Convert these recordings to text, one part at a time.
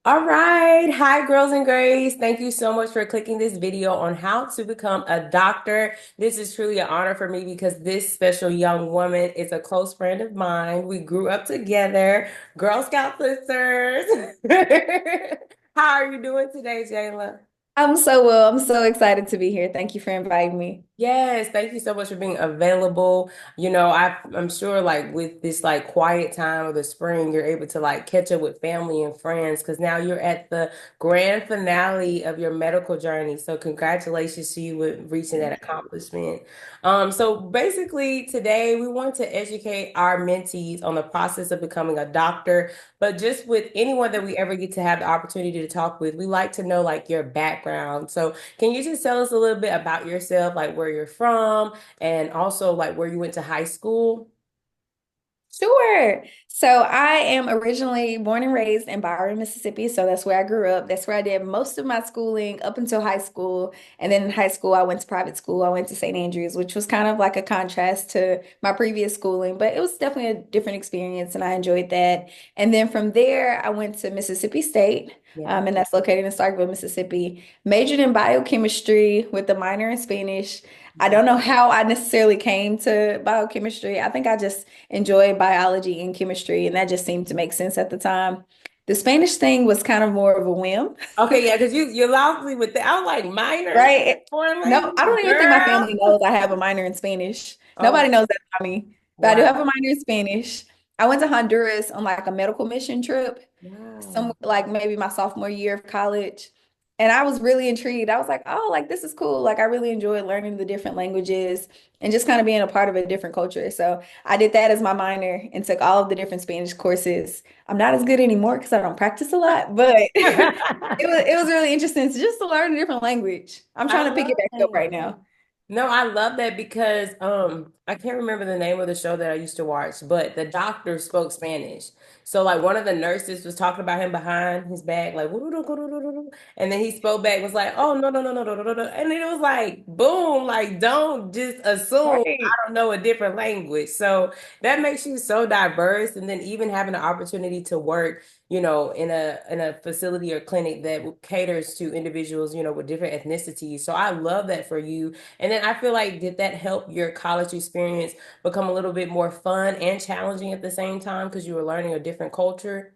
All right. Hi, girls and grays. Thank you so much for clicking this video on how to become a doctor. This is truly an honor for me because this special young woman is a close friend of mine. We grew up together, Girl Scout sisters. How are you doing today, Jayla? I'm so well. I'm so excited to be here. Thank you for inviting me. Yes, thank you so much for being available. I'm sure like with this like quiet time of the spring, you're able to like catch up with family and friends because now you're at the grand finale of your medical journey. So congratulations to you with reaching that Thank you. accomplishment. So basically today we want to educate our mentees on the process of becoming a doctor, but just with anyone that we ever get to have the opportunity to talk with, we like to know like your background. So can you just tell us a little bit about yourself, like where you're from, and also like where you went to high school? Sure. So I am originally born and raised in Byron, Mississippi. So that's where I grew up. That's where I did most of my schooling up until high school. And then in high school, I went to private school. I went to St. Andrews, which was kind of like a contrast to my previous schooling, but it was definitely a different experience and I enjoyed that. And then from there, I went to Mississippi State, Yeah. and that's located in Starkville, Mississippi. Majored in biochemistry with a minor in Spanish. I don't know how I necessarily came to biochemistry. I think I just enjoy biology and chemistry, and that just seemed to make sense at the time. The Spanish thing was kind of more of a whim, Okay, yeah, because you're loudly with the I was like minors, right? foreign No, language, I don't even think my girl. family knows I have a minor in Spanish. Oh, Nobody knows that about me, but I do have wow. a minor in Spanish. I went to Honduras on like a medical mission trip, some Wow. like maybe my sophomore year of college. And I was really intrigued. I was like, oh, like this is cool. Like I really enjoyed learning the different languages and just kind of being a part of a different culture. So I did that as my minor and took all of the different Spanish courses. I'm not as good anymore because I don't practice a lot, but it was really interesting just to learn a different language. I'm I trying to pick it love back up that. right now. No, I love that because I can't remember the name of the show that I used to watch, but the doctor spoke Spanish. So like one of the nurses was talking about him behind his back, like and then he spoke back, was like, oh no. And then it was like boom, like don't just assume Right. I don't know a different language. So that makes you so diverse. And then even having the opportunity to work, in a facility or clinic that caters to individuals, with different ethnicities. So I love that for you. And then I feel like did that help your college experience become a little bit more fun and challenging at the same time because you were learning a different culture?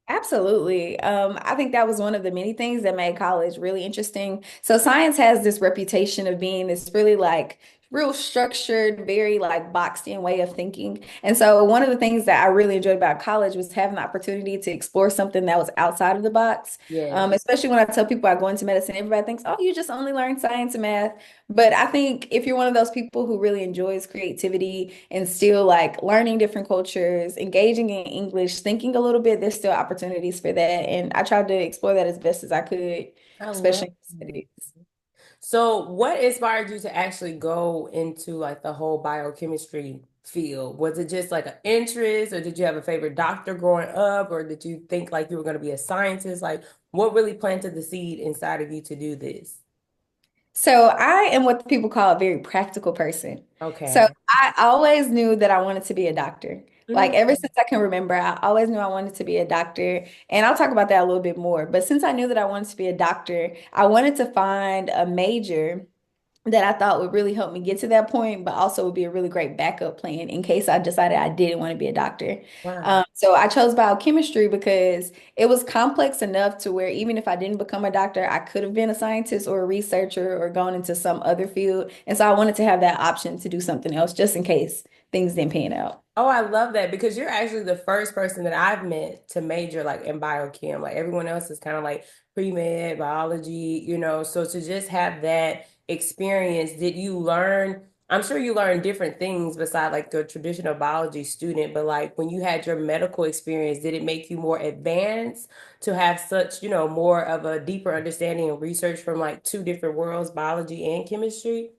Absolutely. I think that was one of the many things that made college really interesting. So science has this reputation of being this really like real structured, very like boxed in way of thinking. And so one of the things that I really enjoyed about college was having the opportunity to explore something that was outside of the box. Yes. Especially when I tell people I go into medicine, everybody thinks, oh, you just only learn science and math. But I think if you're one of those people who really enjoys creativity and still like learning different cultures, engaging in English, thinking a little bit, there's still opportunities for that. And I tried to explore that as best as I could, I love especially in it. studies. So, what inspired you to actually go into like the whole biochemistry field? Was it just like an interest, or did you have a favorite doctor growing up, or did you think like you were going to be a scientist? Like, what really planted the seed inside of you to do this? So I am what people call a very practical person. So Okay. I always knew that I wanted to be a doctor. Like Mm, ever since I can remember, I always knew I wanted to be a doctor. And I'll talk about that a little bit more. But since I knew that I wanted to be a doctor, I wanted to find a major that I thought would really help me get to that point, but also would be a really great backup plan in case I decided I didn't want to be a doctor. wow. So I chose biochemistry because it was complex enough to where even if I didn't become a doctor, I could have been a scientist or a researcher or gone into some other field. And so I wanted to have that option to do something else just in case things didn't pan out. Oh, I love that because you're actually the first person that I've met to major like in biochem. Like everyone else is kind of like pre-med biology, So to just have that experience, did you learn? I'm sure you learned different things beside like the traditional biology student, but like when you had your medical experience, did it make you more advanced to have such, more of a deeper understanding and research from like two different worlds, biology and chemistry?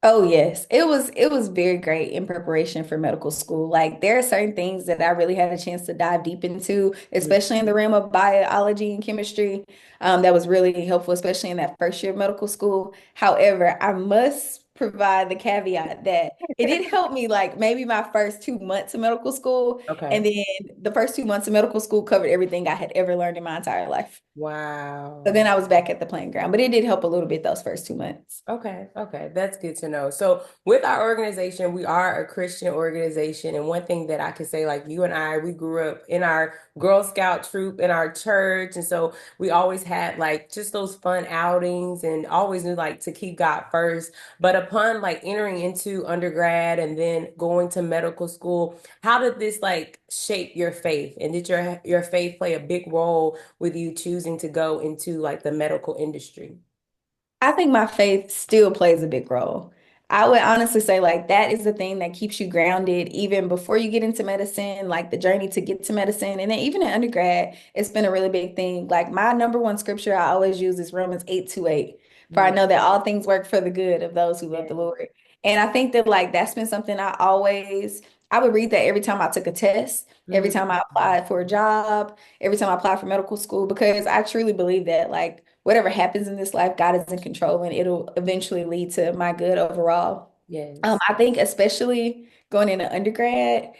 Oh yes, it was very great in preparation for medical school. Like there are certain things that I really had a chance to dive deep into, especially in the realm of biology and chemistry. That was really helpful, especially in that first year of medical school. However, I must provide the caveat that it did help me like maybe my first 2 months of medical school. And Okay. then the first 2 months of medical school covered everything I had ever learned in my entire life. So then Wow. I was back at the playing ground, but it did help a little bit those first 2 months. Okay, okay, that's good to know. So, with our organization, we are a Christian organization, and one thing that I can say, like you and I, we grew up in our Girl Scout troop in our church, and so we always had like just those fun outings, and always knew like to keep God first. But upon like entering into undergrad and then going to medical school, how did this like shape your faith? And did your faith play a big role with you choosing to go into like the medical industry? I think my faith still plays a big role. I would honestly say, like, that is the thing that keeps you grounded even before you get into medicine, like the journey to get to medicine. And then even in undergrad, it's been a really big thing. Like, my number one scripture I always use is Romans 8:28. For I Mm, know that all things work for the good of those who love the yeah. Lord. And I think that, like, that's been something I would read that every time I took a test, every time I Mm. applied for a job, every time I applied for medical school, because I truly believe that, like, whatever happens in this life, God is in control and it'll eventually lead to my good overall. Yes. I think especially going into undergrad,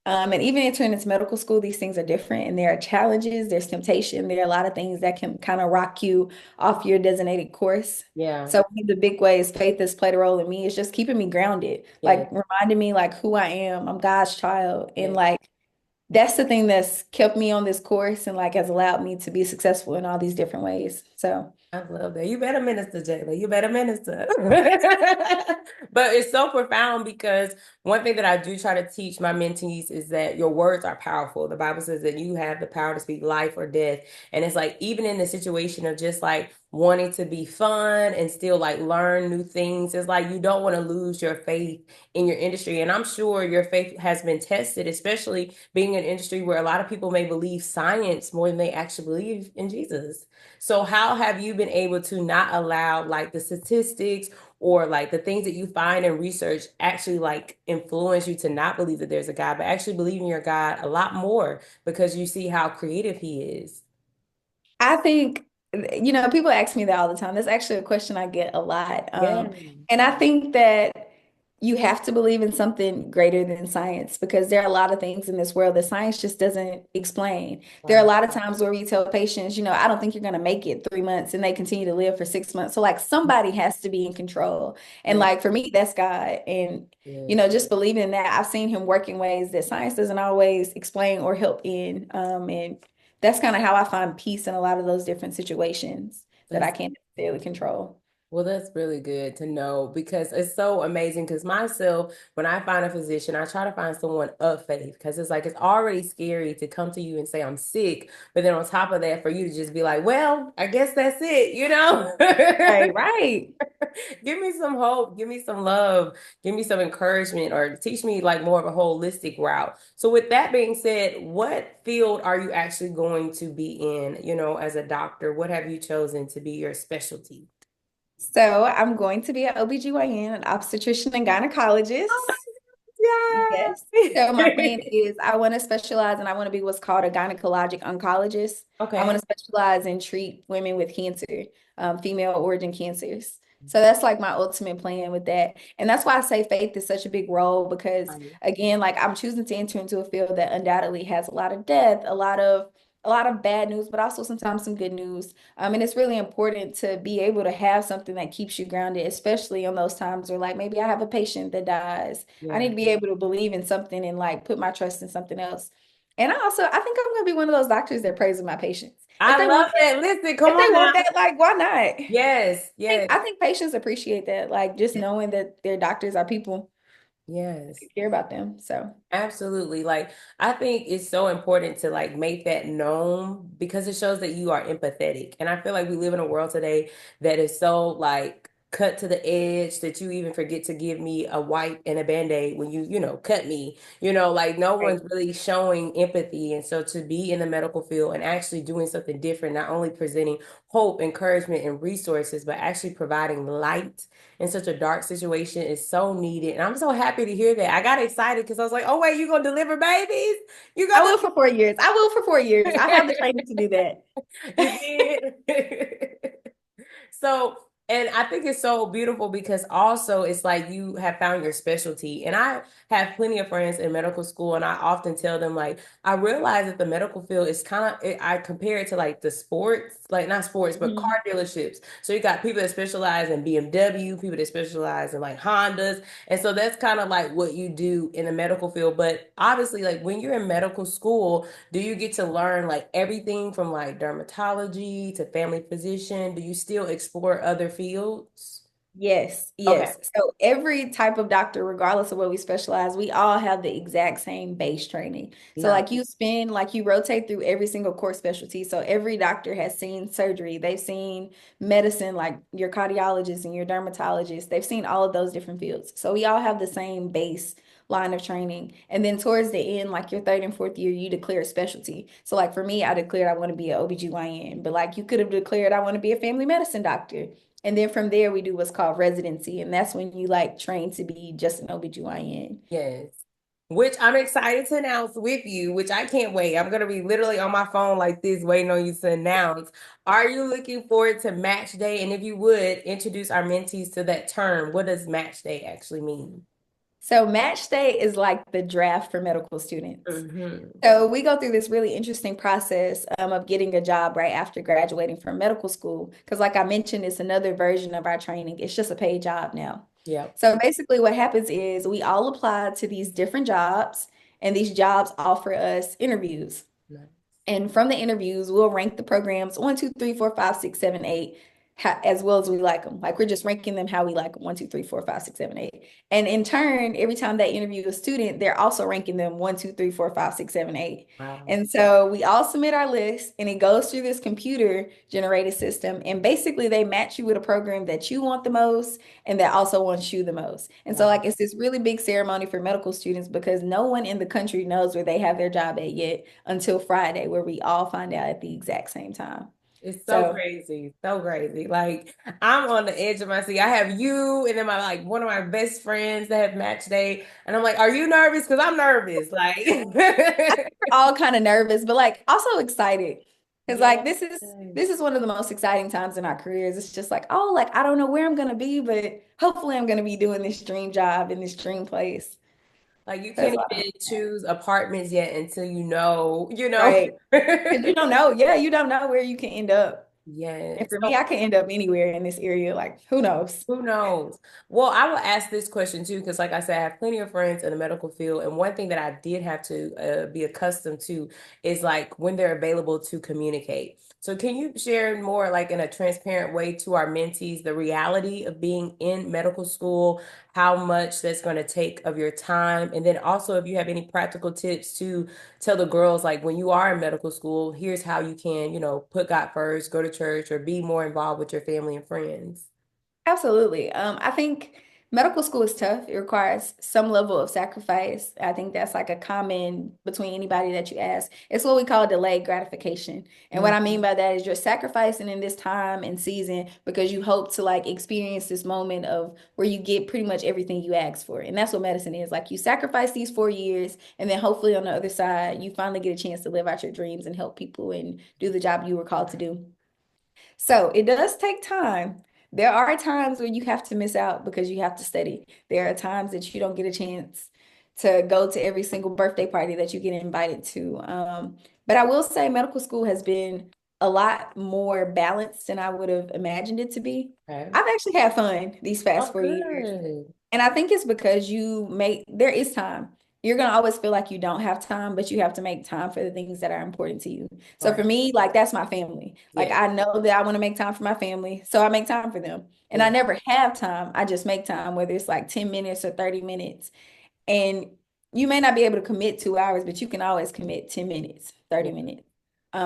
and even entering into medical school, these things are different and there are challenges, there's temptation, there are a lot of things that can kind of rock you off your designated course. Yeah. So one of the big ways faith has played a role in me is just keeping me grounded, Yeah. like reminding me like who I am. I'm God's child. And Yeah. like that's the thing that's kept me on this course and like has allowed me to be successful in all these different ways. So I love that. You better minister, Jayla. You better minister. But it's so profound because one thing that I do try to teach my mentees is that your words are powerful. The Bible says that you have the power to speak life or death. And it's like, even in the situation of just like wanting to be fun and still like learn new things, it's like you don't want to lose your faith in your industry. And I'm sure your faith has been tested, especially being in an industry where a lot of people may believe science more than they actually believe in Jesus. So how have you been able to not allow like the statistics or like the things that you find in research actually like influence you to not believe that there's a God, but actually believe in your God a lot more because you see how creative he is? I think, people ask me that all the time. That's actually a question I get a lot. Yeah. And I think that you have to believe in something greater than science because there are a lot of things in this world that science just doesn't explain. There are a Wow. lot of times where we tell patients, I don't think you're going to make it 3 months and they continue to live for 6 months. So like somebody has to be in control. And Yeah. like for me, that's God. And, Yes. just believing in that, I've seen him work in ways that science doesn't always explain or help in. And that's kind of how I find peace in a lot of those different situations that I That's can't necessarily control. Well, that's really good to know because it's so amazing. Because myself, when I find a physician, I try to find someone of faith because it's like it's already scary to come to you and say I'm sick, but then on top of that, for you to just be like, "Well, I guess that's it," you know? Right, right. Give me some hope, give me some love, give me some encouragement, or teach me like more of a holistic route. So, with that being said, what field are you actually going to be in? As a doctor, what have you chosen to be your specialty? So I'm going to be an OBGYN, an obstetrician and gynecologist. Yes. So my plan Yay! is I want to specialize and I want to be what's called a gynecologic oncologist. I want Okay. to specialize and treat women with cancer, female origin cancers. So that's like my ultimate plan with that. And that's why I say faith is such a big role because again, like I'm choosing to enter into a field that undoubtedly has a lot of death, a lot of bad news, but also sometimes some good news. And it's really important to be able to have something that keeps you grounded, especially on those times where like maybe I have a patient that dies. I need Yeah. to be able to believe in something and like put my trust in something else. And I think I'm gonna be one of those doctors that prays with my patients. If I they want love that, that. Listen, come if they on now. want that, like why not? Yes, yes, I think patients appreciate that, like just knowing that their doctors are people yes. who care about them. So Absolutely. Like, I think it's so important to like make that known because it shows that you are empathetic. And I feel like we live in a world today that is so like cut to the edge that you even forget to give me a wipe and a band-aid when you cut me. Like no one's right. really showing empathy. And so to be in the medical field and actually doing something different, not only presenting hope, encouragement, and resources, but actually providing light in such a dark situation is so needed. And I'm so happy to hear that. I got excited because I was like, oh, wait, you going to deliver babies? You I going will for 4 years. I will for 4 years. I have the to. training to do that. You did. So, And I think it's so beautiful because also it's like you have found your specialty. And I have plenty of friends in medical school, and I often tell them, like, I realize that the medical field is kind of, I compare it to like the sports, like not sports, but car Mhm. dealerships. So you got people that specialize in BMW, people that specialize in like Hondas. And so that's kind of like what you do in the medical field. But obviously, like when you're in medical school, do you get to learn like everything from like dermatology to family physician? Do you still explore other fields? Yes, Okay. yes. So every type of doctor, regardless of what we specialize, we all have the exact same base training. So Nice. like you rotate through every single core specialty. So every doctor has seen surgery, they've seen medicine, like your cardiologist and your dermatologist, they've seen all of those different fields. So we all have the same base line of training. And then towards the end, like your third and fourth year, you declare a specialty. So like for me, I declared I want to be an OBGYN, but like you could have declared I want to be a family medicine doctor. And then from there, we do what's called residency. And that's when you like train to be just an OBGYN. Yes. Which I'm excited to announce with you, which I can't wait. I'm going to be literally on my phone like this, waiting on you to announce. Are you looking forward to match day? And if you would, introduce our mentees to that term. What does match day actually mean? So match day is like the draft for medical students. Hmm. So we go through this really interesting process of getting a job right after graduating from medical school. Because like I mentioned, it's another version of our training. It's just a paid job now. Yep. So basically what happens is we all apply to these different jobs, and these jobs offer us interviews. Nice. And from the interviews, we'll rank the programs 1, 2, 3, 4, 5, 6, 7, 8, as well as we like them. Like we're just ranking them how we like them 1, 2, 3, 4, 5, 6, 7, 8. And in turn, every time they interview a student, they're also ranking them 1, 2, 3, 4, 5, 6, 7, 8. Wow. And so we all submit our list and it goes through this computer generated system. And basically, they match you with a program that you want the most and that also wants you the most. And so, Wow. like, it's this really big ceremony for medical students because no one in the country knows where they have their job at yet until Friday, where we all find out at the exact same time. It's so So, crazy, so crazy. Like I'm on the edge of my seat. I have you and then my like one of my best friends that have match day, and I'm like, "Are you nervous?" Because I'm nervous. Like, we're all kind of nervous, but like also excited. Because yes, like this is one of the most exciting times in our careers. It's just like, oh, like I don't know where I'm gonna be, but hopefully I'm gonna be doing this dream job in this dream place. like you That's can't all I'm even at. choose apartments yet until you know, you know. Right. Because you don't know. Yeah, you don't know where you can end up. And Yes. for me, I can end up anywhere in this area. Like, who knows? Who knows? Well, I will ask this question too, because like I said, I have plenty of friends in the medical field. And one thing that I did have to be accustomed to is like when they're available to communicate. So can you share more like in a transparent way to our mentees, the reality of being in medical school, how much that's going to take of your time? And then also if you have any practical tips to tell the girls, like when you are in medical school, here's how you can, put God first, go to church, or be more involved with your family and friends. Absolutely. I think medical school is tough. It requires some level of sacrifice. I think that's like a common between anybody that you ask. It's what we call delayed gratification. And what I mean by that is you're sacrificing in this time and season because you hope to like experience this moment of where you get pretty much everything you ask for. And that's what medicine is. Like you sacrifice these 4 years, and then hopefully on the other side, you finally get a chance to live out your dreams and help people and do the job you were called to do. So it does take time. There are times where you have to miss out because you have to study. There are times that you don't get a chance to go to every single birthday party that you get invited to. But I will say medical school has been a lot more balanced than I would have imagined it to be. Okay. I've actually had fun these past Oh, 4 years. good. And I think it's because there is time. You're gonna always feel like you don't have time, but you have to make time for the things that are important to you. So for Right. me, like that's my family. Like Yeah. I know that I want to make time for my family, so I make time for them. And I Yeah. never have time. I just make time, whether it's like 10 minutes or 30 minutes. And you may not be able to commit 2 hours, but you can always commit 10 minutes, Yeah. 30 minutes.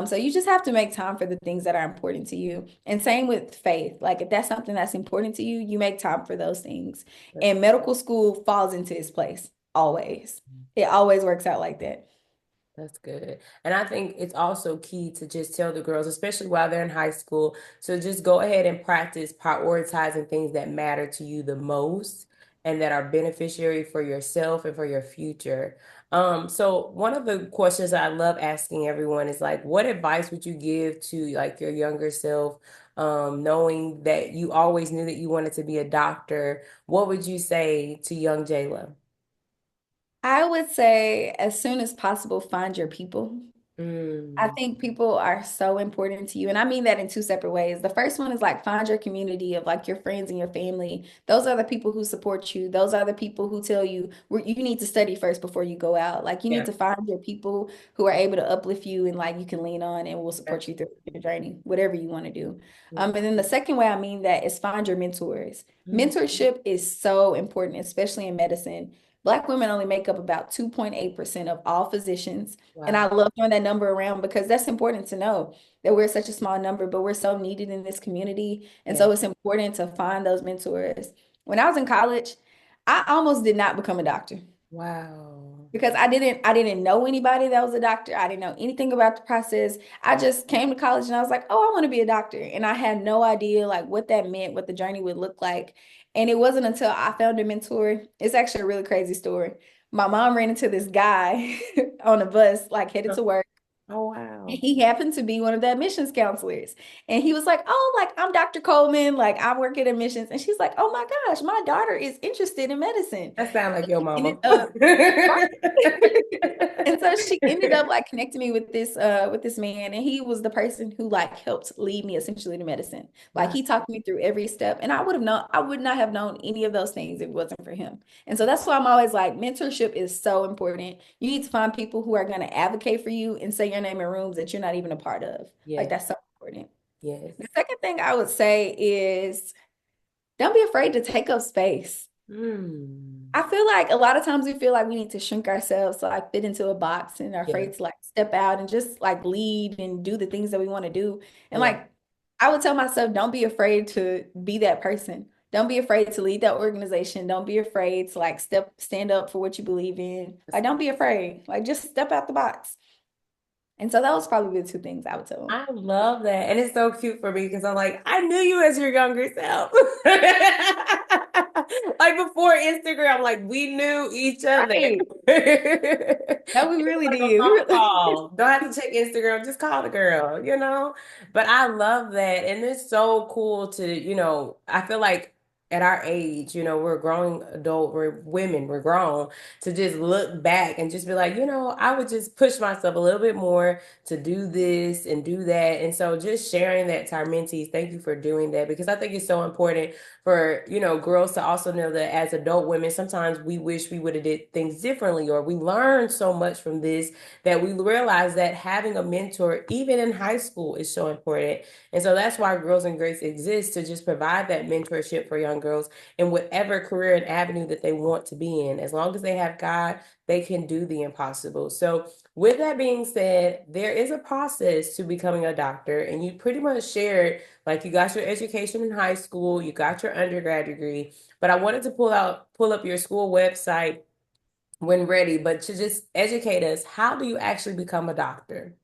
So you just have to make time for the things that are important to you. And same with faith. Like if that's something that's important to you, you make time for those things. That's, And medical school falls into its place always. It always works out like that. that's good. And I think it's also key to just tell the girls, especially while they're in high school, so just go ahead and practice prioritizing things that matter to you the most and that are beneficiary for yourself and for your future. So one of the questions I love asking everyone is like, what advice would you give to like your younger self, knowing that you always knew that you wanted to be a doctor? What would you say to young Jayla? I would say as soon as possible, find your people. I Mm, think people are so important to you. And I mean that in two separate ways. The first one is like find your community of like your friends and your family. Those are the people who support you. Those are the people who tell you you need to study first before you go out. Like you need yeah. to find your people who are able to uplift you and like you can lean on and will Yeah. support you through your journey, whatever you want to do. Yeah. And then the second way I mean that is find your mentors. Mm, Mentorship is so important, especially in medicine. Black women only make up about 2.8% of all physicians. And I wow. love throwing that number around because that's important to know that we're such a small number, but we're so needed in this community. And Yeah. so it's important to find those mentors. When I was in college, I almost did not become a doctor Wow. because I didn't know anybody that was a doctor. I didn't know anything about the process. I just came to college and I was like, "Oh, I want to be a doctor." And I had no idea like what that meant, what the journey would look like. And it wasn't until I found a mentor. It's actually a really crazy story. My mom ran into this guy on a bus like headed to work. Oh, And wow. he happened to be one of the admissions counselors. And he was like, "Oh, like I'm Dr. Coleman, like I work at admissions." And she's like, "Oh my gosh, my daughter is interested in medicine." That sounds like your She ended mama. up And so she ended up like connecting me with this man, and he was the person who like helped lead me essentially to medicine. Like Wow. he talked me through every step, and I would not have known any of those things if it wasn't for him. And so that's why I'm always like mentorship is so important. You need to find people who are going to advocate for you and say your name in rooms that you're not even a part of. Like Yes. that's so important. Yes. The second thing I would say is don't be afraid to take up space. Mm. I feel like a lot of times we feel like we need to shrink ourselves to like fit into a box and are Yeah. afraid to like step out and just like lead and do the things that we want to do. And Yeah. like I would tell myself, don't be afraid to be that person. Don't be afraid to lead that organization. Don't be afraid to like stand up for what you believe in. Like don't be afraid. Like just step out the box. And so that was probably the two things I would tell them. I love that. And it's so cute for me because I'm like, I knew you as your younger self. Like before Instagram, like we knew each other. Right. No, we It's really like a did. We phone really call. Don't have to check Instagram, just call the girl, you know? But I love that. And it's so cool to, I feel like at our age, we're growing adult, we're women, we're grown, to just look back and just be like, I would just push myself a little bit more to do this and do that. And so just sharing that to our mentees, thank you for doing that because I think it's so important for, girls to also know that as adult women, sometimes we wish we would have did things differently or we learned so much from this that we realize that having a mentor, even in high school, is so important. And so that's why Girls and Grace exists to just provide that mentorship for young girls in whatever career and avenue that they want to be in. As long as they have God, they can do the impossible. So with that being said, there is a process to becoming a doctor, and you pretty much shared like you got your education in high school, you got your undergrad degree, but I wanted to pull up your school website when ready, but to just educate us, how do you actually become a doctor?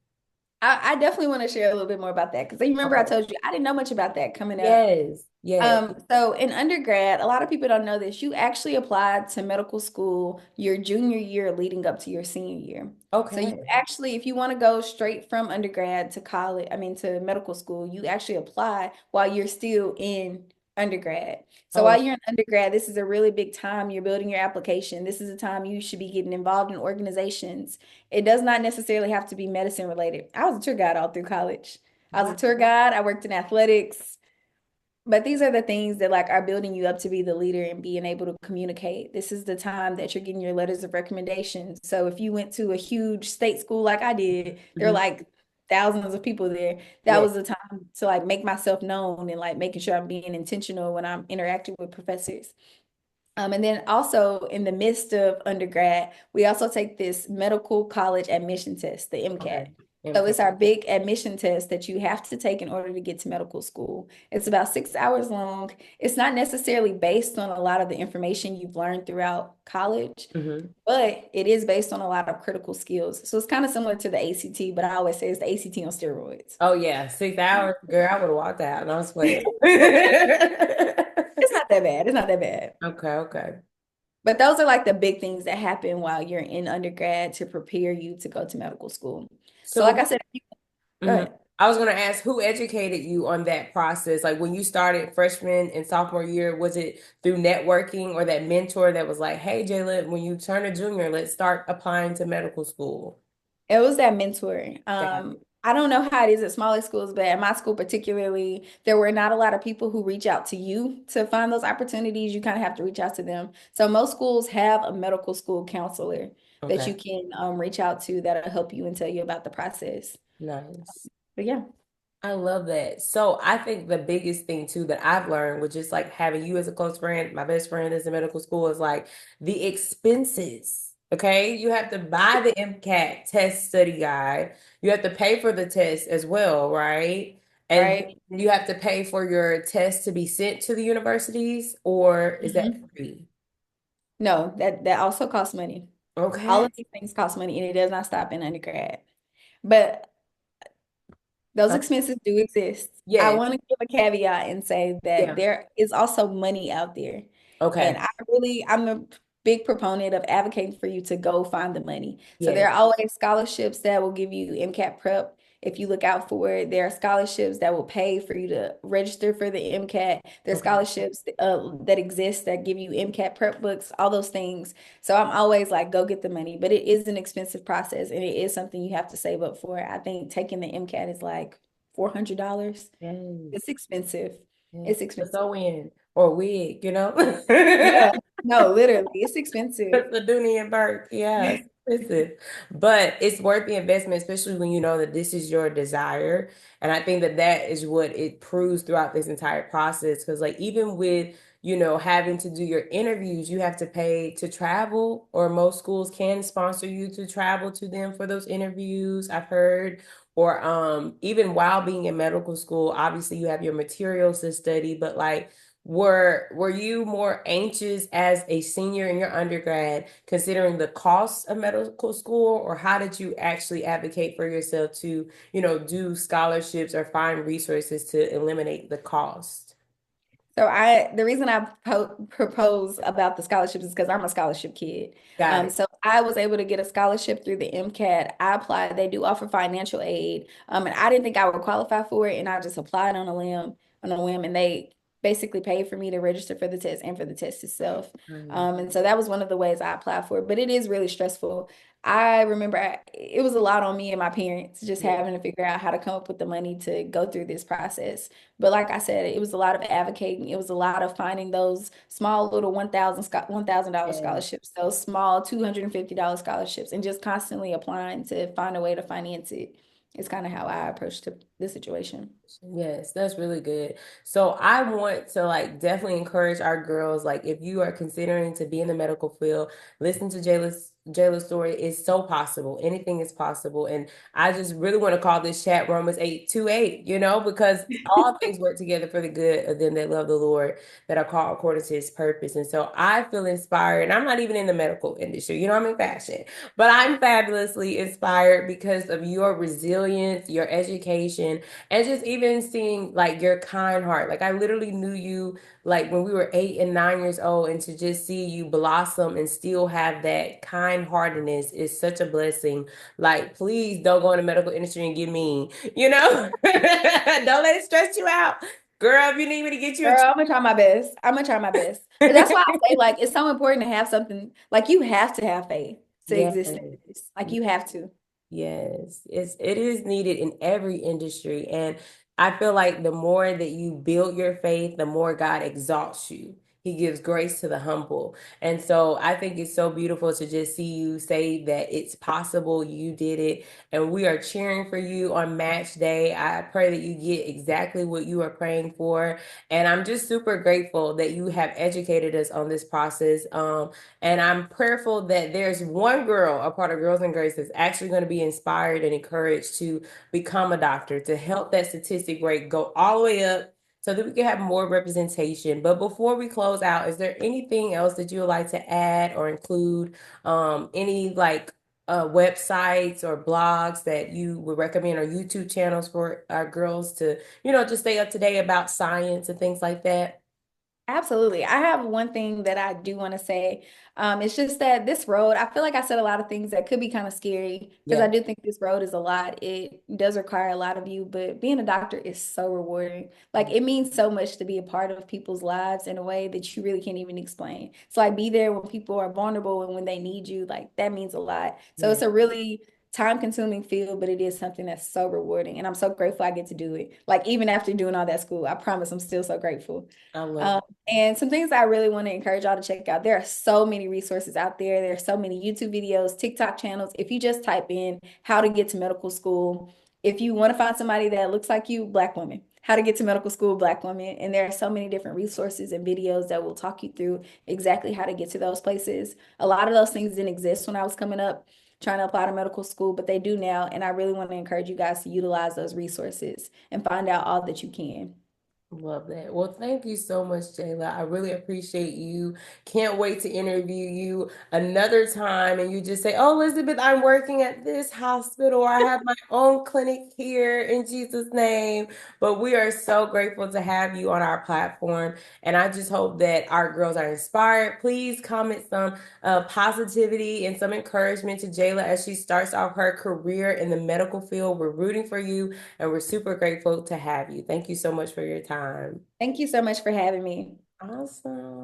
I definitely want to share a little bit more about that because you remember I Okay. told you I didn't know much about that coming up. Yes, yes. So in undergrad, a lot of people don't know this. You actually applied to medical school your junior year leading up to your senior year. So you Okay. actually, if you want to go straight from undergrad to college, I mean to medical school, you actually apply while you're still in undergrad. So Oh, while you're in undergrad, this is a really big time. You're building your application. This is a time you should be getting involved in organizations. It does not necessarily have to be medicine related. I was a tour guide all through college. I was a wow. tour guide. I worked in athletics. But these are the things that like are building you up to be the leader and being able to communicate. This is the time that you're getting your letters of recommendation. So if you went to a huge state school like I did, there are Mhm. like thousands of people there. That Yeah. was the time to like make myself known and like making sure I'm being intentional when I'm interacting with professors. And then also in the midst of undergrad, we also take this medical college admission test, the Okay. MCAT. So MK. it's our big admission test that you have to take in order to get to medical school. It's about 6 hours long. It's not necessarily based on a lot of the information you've learned throughout college, Hmm. but it is based on a lot of critical skills. So it's kind of similar to the ACT, but I always say it's the ACT on steroids. Oh yeah, 6 hours, girl. I would have walked out, and I was playing. It's not that bad. It's not that bad. Okay, okay. But those are like the big things that happen while you're in undergrad to prepare you to go to medical school. So So like I who, said, go mhm. ahead. I was gonna ask who educated you on that process? Like when you started freshman and sophomore year, was it through networking or that mentor that was like, "Hey, Jayla, when you turn a junior, let's start applying to medical school." It was that mentor. Got it. I don't know how it is at smaller schools, but at my school particularly, there were not a lot of people who reach out to you to find those opportunities. You kind of have to reach out to them. So most schools have a medical school counselor that Okay. you can reach out to that'll help you and tell you about the process. Nice. But yeah, I love that. So I think the biggest thing too that I've learned, which is like having you as a close friend, my best friend is in medical school, is like the expenses. Okay. You have to buy the MCAT test study guide. You have to pay for the test as well, right? And right. you have to pay for your test to be sent to the universities, or is that Mhm. free? No, that also costs money. All Okay. of these things cost money, and it does not stop in undergrad. But those Uh, expenses do exist. I yes. want to give a caveat and say that Yeah. there is also money out there. And Okay. I'm a big proponent of advocating for you to go find the money. So Yes. there are always scholarships that will give you MCAT prep if you look out for it. There are scholarships that will pay for you to register for the MCAT. There are Okay. scholarships that exist that give you MCAT prep books, all those things. So I'm always like, go get the money, but it is an expensive process and it is something you have to save up for. I think taking the MCAT is like $400. It's Yes. expensive. Yes. It's A expensive. sew in or wig, you know? Yeah. No, literally, it's expensive. The Dooney and Burke, yeah, it's expensive, but it's worth the investment, especially when you know that this is your desire. And I think that that is what it proves throughout this entire process. Because, like, even with having to do your interviews, you have to pay to travel, or most schools can sponsor you to travel to them for those interviews. I've heard, or even while being in medical school, obviously you have your materials to study, but like were you more anxious as a senior in your undergrad, considering the cost of medical school, or how did you actually advocate for yourself to, do scholarships or find resources to eliminate the cost? So the reason I propose about the scholarships is because I'm a scholarship kid. Got it. So I was able to get a scholarship through the MCAT. I applied. They do offer financial aid. And I didn't think I would qualify for it, and I just applied on a whim, and they basically paid for me to register for the test and for the test itself. Mm, And so that was one of the ways I applied for it. But it is really stressful. I remember it was a lot on me and my parents just yeah. having to figure out how to come up with the money to go through this process. But like I said, it was a lot of advocating. It was a lot of finding those small little $1,000 Yeah. scholarships, those small $250 scholarships, and just constantly applying to find a way to finance it. It's kind of how I approached the situation. Yes, that's really good. So I want to like definitely encourage our girls, like if you are considering to be in the medical field, listen to Jayla's story. It's so possible. Anything is possible. And I just really want to call this chat Romans 8:28, because all things work together for the good of them that love the Lord, that are called according to his purpose. And so I feel inspired. And I'm not even in the medical industry, I'm in fashion, but I'm fabulously inspired because of your resilience, your education, and just even seeing like your kind heart. Like I literally knew you like when we were 8 and 9 years old, and to just see you blossom and still have that kind heartedness is such a blessing. Like, please don't go in the medical industry and get mean, don't let it stress you out. Girl, if you need me to get you a Girl, I'm gonna try my best. I'm gonna try my best. But that's why I say, like, it's so important to have something, like, you have to have faith to Yes. exist in this. Like, you have to. Yes, it is needed in every industry. And I feel like the more that you build your faith, the more God exalts you. He gives grace to the humble. And so I think it's so beautiful to just see you say that it's possible, you did it. And we are cheering for you on match day. I pray that you get exactly what you are praying for. And I'm just super grateful that you have educated us on this process. And I'm prayerful that there's one girl, a part of Girls and Grace, that's actually going to be inspired and encouraged to become a doctor, to help that statistic rate go all the way up so that we can have more representation. But before we close out, is there anything else that you would like to add or include? Any like websites or blogs that you would recommend, or YouTube channels for our girls to, just stay up to date about science and things like that? Absolutely. I have one thing that I do want to say. It's just that this road, I feel like I said a lot of things that could be kind of scary because I Yeah. do think this road is a lot. It does require a lot of you, but being a doctor is so rewarding. Like it means so much to be a part of people's lives in a way that you really can't even explain. So like be there when people are vulnerable and when they need you, like that means a lot. So Yeah. it's a really time-consuming field, but it is something that's so rewarding. And I'm so grateful I get to do it. Like even after doing all that school, I promise I'm still so grateful. I love Um, it. and some things I really want to encourage y'all to check out. There are so many resources out there. There are so many YouTube videos, TikTok channels. If you just type in how to get to medical school, if you want to find somebody that looks like you, Black woman, how to get to medical school, Black woman. And there are so many different resources and videos that will talk you through exactly how to get to those places. A lot of those things didn't exist when I was coming up trying to apply to medical school, but they do now. And I really want to encourage you guys to utilize those resources and find out all that you can. Love that. Well, thank you so much, Jayla. I really appreciate you. Can't wait to interview you another time. And you just say, "Oh, Elizabeth, I'm working at this hospital. I have my own clinic here in Jesus' name." But we are so grateful to have you on our platform. And I just hope that our girls are inspired. Please comment some positivity and some encouragement to Jayla as she starts off her career in the medical field. We're rooting for you. And we're super grateful to have you. Thank you so much for your time. Thank you so much for having me. Awesome.